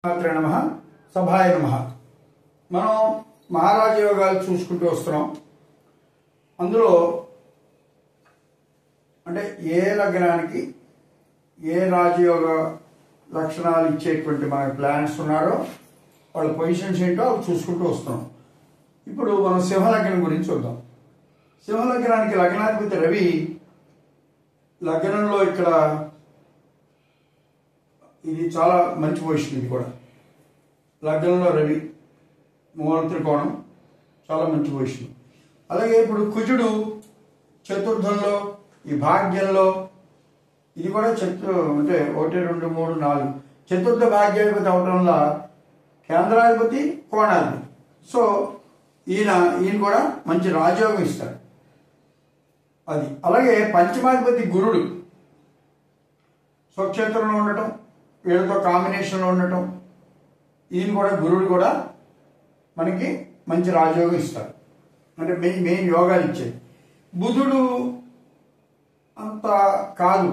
నమః సభాయ నమః. మనం మహారాజ యోగాలు చూసుకుంటూ వస్తున్నాం. అందులో అంటే ఏ లగ్నానికి ఏ రాజయోగ లక్షణాలు ఇచ్చేటువంటి మన ప్లానెట్స్ ఉన్నారో వాళ్ళ పొజిషన్స్ ఏంటో అవి చూసుకుంటూ వస్తున్నాం. ఇప్పుడు మనం సింహలగ్నం గురించి చూద్దాం. సింహలగ్నానికి లగ్నాధిపతి రవి లగ్నంలో ఇక్కడ ఇది చాలా మంచి పొజిషన్. ఇది కూడా లగ్నంలో రవి మూల త్రికోణం చాలా మంచి పొజిషన్. అలాగే ఇప్పుడు కుజుడు చతుర్థంలో ఈ భాగ్యంలో ఇది కూడా అంటే 1 2 3 4 చతుర్థ భాగ్యాధిపతి అవటం వల్ల కేంద్రాధిపతి కోణాధిపతి. సో ఈయన కూడా మంచి రాజయోగం ఇస్తాడు అది. అలాగే పంచమాధిపతి గురుడు స్వక్షేత్రంలో ఉండటం, వీళ్ళతో కాంబినేషన్లో ఉండటం, ఈయన కూడా గురుడు కూడా మనకి మంచి రాజయోగం ఇస్తాడు. అంటే మెయిన్ యోగాలు ఇచ్చేది. బుధుడు అంత కాదు,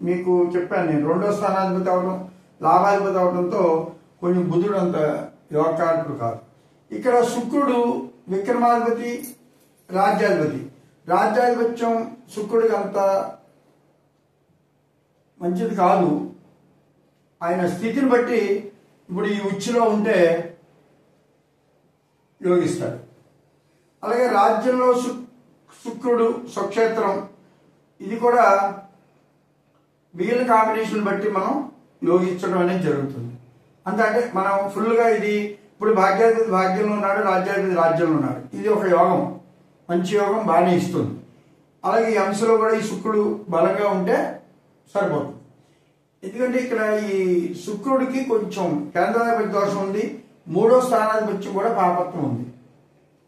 మీకు చెప్పాను నేను. 2వ స్థానాధిపతి అవడం, లాభాధిపతి అవడంతో కొంచెం బుధుడు అంత యోగకారకుడు కాదు. ఇక్కడ శుక్రుడు విక్రమాధిపతి, రాజ్యాధిపతి. రాజ్యాధిపత్యం శుక్రుడికి అంత మంచిది కాదు. ఆయన స్థితిని బట్టి ఇప్పుడు ఈ ఉచ్చులో ఉంటే యోగిస్తాడు. అలాగే రాజ్యంలో శుక్రుడు స్వక్షేత్రం, ఇది కూడా మిగిలిన కాంబినేషన్ బట్టి మనం యోగించడం అనేది జరుగుతుంది. అంటే మనం ఫుల్గా ఇది ఇప్పుడు భాగ్యాధిపతి భాగ్యంలో ఉన్నాడు, రాజ్యాధిపతి రాజ్యంలో ఉన్నాడు. ఇది ఒక యోగం, మంచి యోగం, బాగానే ఇస్తుంది. అలాగే ఈ అంశంలో కూడా ఈ శుక్రుడు బలంగా ఉంటే సరిపోతుంది. ఎందుకంటే ఇక్కడ ఈ శుక్రుడికి కొంచెం కేంద్రాధిపతి దోషం ఉంది, 3వ స్థానాధిపత్యం కూడా పాపత్వం ఉంది.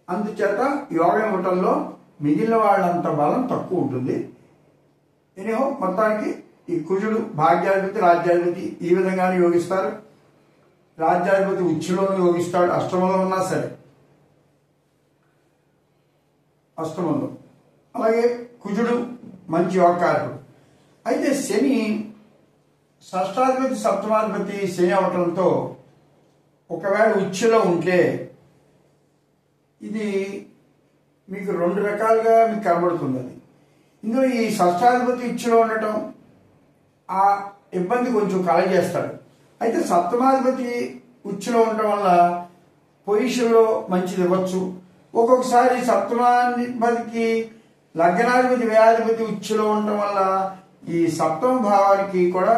అందుచేత యోగం ఇవ్వటంలో మిగిలిన వాళ్ళంత బలం తక్కువ ఉంటుంది. ఎనిహో మొత్తానికి ఈ కుజుడు భాగ్యాధిపతి రాజ్యాధిపతి ఈ విధంగానే యోగిస్తారు. రాజ్యాధిపతి ఉచ్చులోనూ యోగిస్తాడు, అష్టమంలో ఉన్నా సరే, అష్టమంలో. అలాగే కుజుడు మంచి యోగకారకుడు. అయితే శని షష్టాధిపతి సప్తమాధిపతి శని అవటంతో ఒకవేళ ఉచ్చులో ఉంటే ఇది మీకు 2 రకాలుగా మీకు కనబడుతుంది. అది ఇందులో ఈ షష్టాధిపతి ఉచ్చులో ఉండటం ఆ ఇబ్బంది కొంచెం కలగజేస్తాడు. అయితే సప్తమాధిపతి ఉచ్చులో ఉండటం వల్ల పొజిషన్లో మంచిది ఇవ్వచ్చు. ఒక్కొక్కసారి సప్తమాధిపతికి లగ్నాధిపతి వ్యయాధిపతి ఉచ్చులో ఉండటం వల్ల ఈ సప్తమ భావానికి కూడా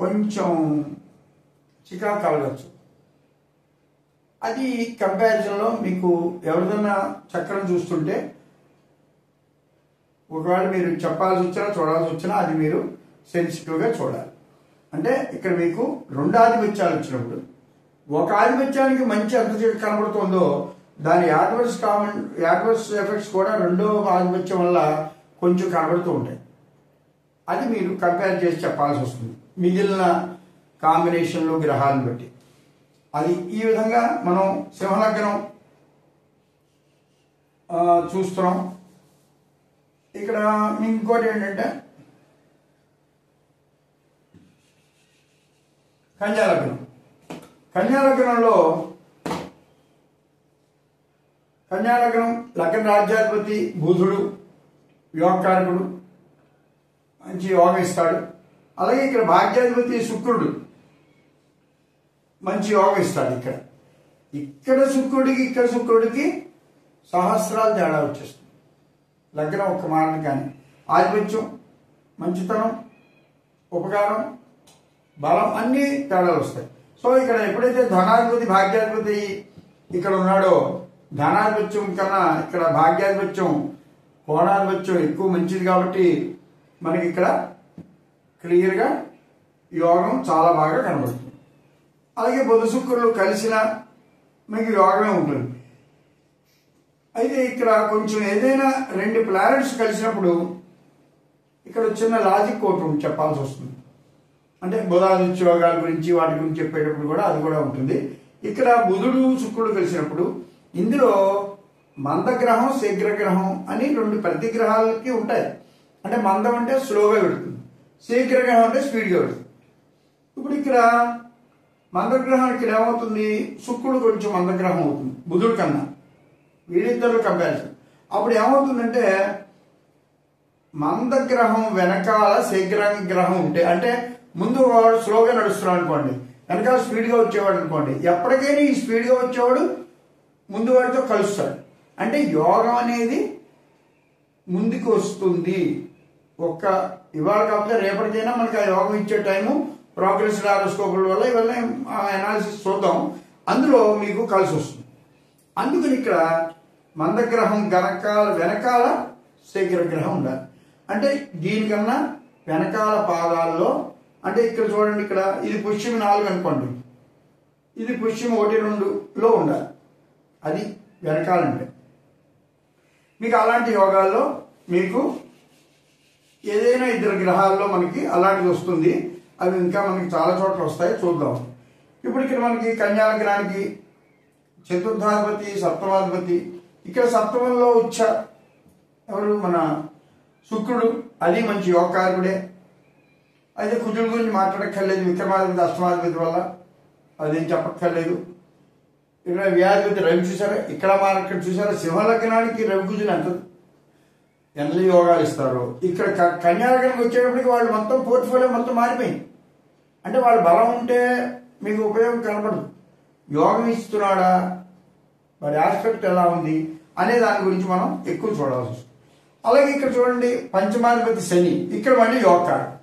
కొంచెం చికాకు కలగచ్చు. అది కంపారిజన్లో మీకు ఎవరిదన్నా చక్రం చూస్తుంటే ఒకవేళ మీరు చెప్పాల్సి వచ్చినా చూడాల్సి వచ్చినా అది మీరు సెన్సిటివ్గా చూడాలి. అంటే ఇక్కడ మీకు 2 ఆధిపత్యాలు వచ్చినప్పుడు ఒక ఆధిపత్యానికి మంచి ఎంత కనబడుతుందో దాని యాడ్వర్స్ ఎఫెక్ట్స్ కూడా 2వ ఆధిపత్యం వల్ల కొంచెం కనబడుతూ ఉంటాయి. అది మీరు కంపేర్ చేసి చెప్పాల్సి వస్తుంది మిగిలిన కాంబినేషన్లు గ్రహాలను బట్టి. అది ఈ విధంగా మనం సింహలగ్నం చూస్తున్నాం. ఇక్కడ ఇంకోటి ఏంటంటే కన్యాలగ్నం. కన్యాలగ్నంలో కన్యాలగ్నం లగ్న రాజ్యాధిపతి బుధుడు యోగకారకుడు, మంచి యోగం ఇస్తాడు. అలాగే ఇక్కడ భాగ్యాధిపతి శుక్రుడు మంచి యోగం ఇస్తాడు. ఇక్కడ శుక్రుడికి సహస్రాలు తేడా వచ్చేస్తుంది. లగ్నం ఒక్క మారని కానీ ఆధిపత్యం, మంచితనం, ఉపకారం, బలం అన్ని తేడాలు వస్తాయి. సో ఇక్కడ ఎప్పుడైతే ధనాధిపతి భాగ్యాధిపతి ఇక్కడ ఉన్నాడో ధనాధిపత్యం కన్నా ఇక్కడ భాగ్యాధిపత్యం కోణాధిపత్యం ఎక్కువ మంచిది కాబట్టి మనకి ఇక్కడ క్లియర్గా యోగం చాలా బాగా కనబడుతుంది. అలాగే బుధ శుక్రులు కలిసిన మీకు యోగమే ఉంటుంది. అయితే ఇక్కడ కొంచెం ఏదైనా 2 ప్లానెట్స్ కలిసినప్పుడు ఇక్కడ చిన్న లాజిక్ ఒకటి చెప్పాల్సి వస్తుంది. అంటే బుధాదిత్య యోగాల గురించి వాటి గురించి చెప్పేటప్పుడు కూడా అది కూడా ఉంటుంది. ఇక్కడ బుధుడు శుక్రుడు కలిసినప్పుడు ఇందులో మందగ్రహం శీఘ్రగ్రహం అని 2 ప్రతి గ్రహాలకి ఉంటాయి. అంటే మందం అంటే స్లోగా పెడుతుంది, శీఘ్రగ్రహం అంటే స్పీడ్గా పెడుతుంది. ఇప్పుడు ఇక్కడ మందగ్రహం ఇక్కడ ఏమవుతుంది, శుక్రుడు కొంచెం మందగ్రహం అవుతుంది బుధుడి కన్నా, వీరిద్దరు కంపారిజన్. అప్పుడు ఏమవుతుందంటే మందగ్రహం వెనకాల శీఘ్రగ్రహం ఉంటే, అంటే ముందు వాడు స్లోగా నడుస్తున్నాడు అనుకోండి, వెనకాల స్పీడ్గా వచ్చేవాడు అనుకోండి, ఎప్పటికైనా ఈ స్పీడ్గా వచ్చేవాడు ముందు వాడితో కలుస్తాడు. అంటే యోగం అనేది ముందుకు వస్తుంది. ఇవాళ కాకపోతే రేపటికైనా మనకి ఆ యోగం ఇచ్చే టైము ప్రోగ్రెస్ హారోస్కోపుల వల్ల ఇవన్నీ అనాలిసిస్ చూద్దాం, అందులో మీకు కలిసి వస్తుంది. అందుకని ఇక్కడ మందగ్రహం వెనకాల శీఘ్రగ్రహం ఉండాలి. అంటే దీనికన్నా వెనకాల పాదాల్లో, అంటే ఇక్కడ చూడండి, ఇక్కడ ఇది పుష్యం 4 అనుకోండి, ఇది పుష్యం 1-2లో ఉండాలి, అది వెనకాలంటే. మీకు అలాంటి యోగాల్లో మీకు ఏదైనా 2 గ్రహాల్లో మనకి అలాంటిది వస్తుంది. అవి ఇంకా మనకి చాలా చోట్ల వస్తాయి, చూద్దాం. ఇప్పుడు ఇక్కడ మనకి కన్యాలగ్నానికి చతుర్థాధిపతి సప్తమాధిపతి, ఇక్కడ సప్తమంలో ఎవరు, మన శుక్రుడు, అది మంచి యోగకారకుడే. అయితే కుజుడు గురించి మాట్లాడక్కర్లేదు, విక్రమాధిపతి అష్టమాధిపతి వల్ల అదేం చెప్పక్కర్లేదు. ఇక్కడ వ్యాధిపతి రవి చూసారా, ఇక్కడ ఇక్కడ చూసారా, సింహలగ్నానికి రవి కుజులు ఎంత యోగాలు ఇస్తారు. ఇక్కడ కన్యాలగ్నానికి వచ్చేటప్పటికి వాళ్ళు మొత్తం పోర్ట్ఫోలియో మొత్తం మారిపోయింది. అంటే వాళ్ళ బలం ఉంటే మీకు ఉపయోగం కనపడదు, యోగం ఇస్తున్నాడా, వాడి ఆస్పెక్ట్ ఎలా ఉంది అనే దాని గురించి మనం ఎక్కువ చూడాల్సి వస్తుంది. అలాగే ఇక్కడ చూడండి, పంచమాధిపతి శని, ఇక్కడ మళ్ళీ యోగకారకుడు.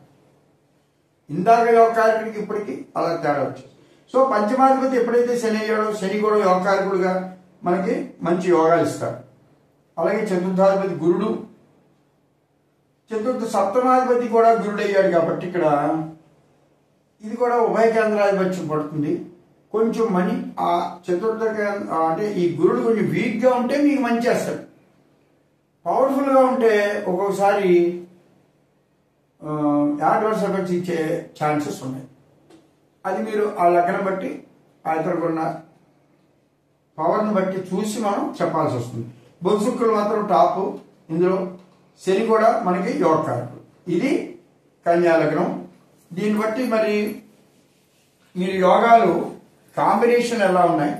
ఇందాక యోగకారకుడికి ఇప్పటికి అలా తేడా వచ్చింది. సో పంచమాధిపతి ఎప్పుడైతే శని అయ్యాడో, శని కూడా యోగకారకుడుగా మనకి మంచి యోగాలు ఇస్తాడు. అలాగే చతుర్థాధిపతి గురుడు, సప్తమాధిపతి కూడా గురుడు అయ్యాడు కాబట్టి ఇక్కడ ఇది కూడా ఉభయ కేంద్రాధిపత్యం పడుతుంది. కొంచెం ఆ చతుర్థ అంటే ఈ గురుడు కొంచెం వీక్గా ఉంటే మీకు మంచి చేస్తాడు, పవర్ఫుల్గా ఉంటే ఒక్కొక్కసారి యాడ్వర్స్ ఎఫెక్ట్స్ ఇచ్చే ఛాన్సెస్ ఉన్నాయి. అది మీరు ఆ లగ్నం బట్టి ఆ ఇతరుకున్న పవర్ని బట్టి చూసి మనం చెప్పాల్సి వస్తుంది. బుధ శుక్రులు మాత్రం టాప్, ఇందులో శని కూడా మనకి యోగకారకుడు. ఇది కన్యా లగ్నం. దీన్ని బట్టి మరి మీరు యోగాలు కాంబినేషన్ ఎలా ఉన్నాయి,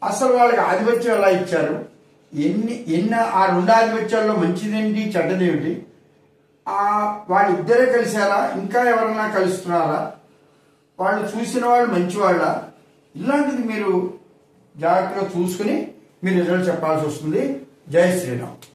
అసలు వాళ్ళకి ఆధిపత్యం ఎలా ఇచ్చారు, ఆ 2 ఆధిపత్యాల్లో మంచిదేంటి చెడ్డదేమిటి, వాళ్ళిద్దరే కలిసారా, ఇంకా ఎవరన్నా కలుస్తున్నారా, వాళ్ళు చూసిన వాళ్ళు మంచివాళ్ళ, ఇలాంటిది మీరు జాగ్రత్తగా చూసుకుని మీరు రిజల్ట్ చెప్పాల్సి వస్తుంది. జై శ్రీరామ్.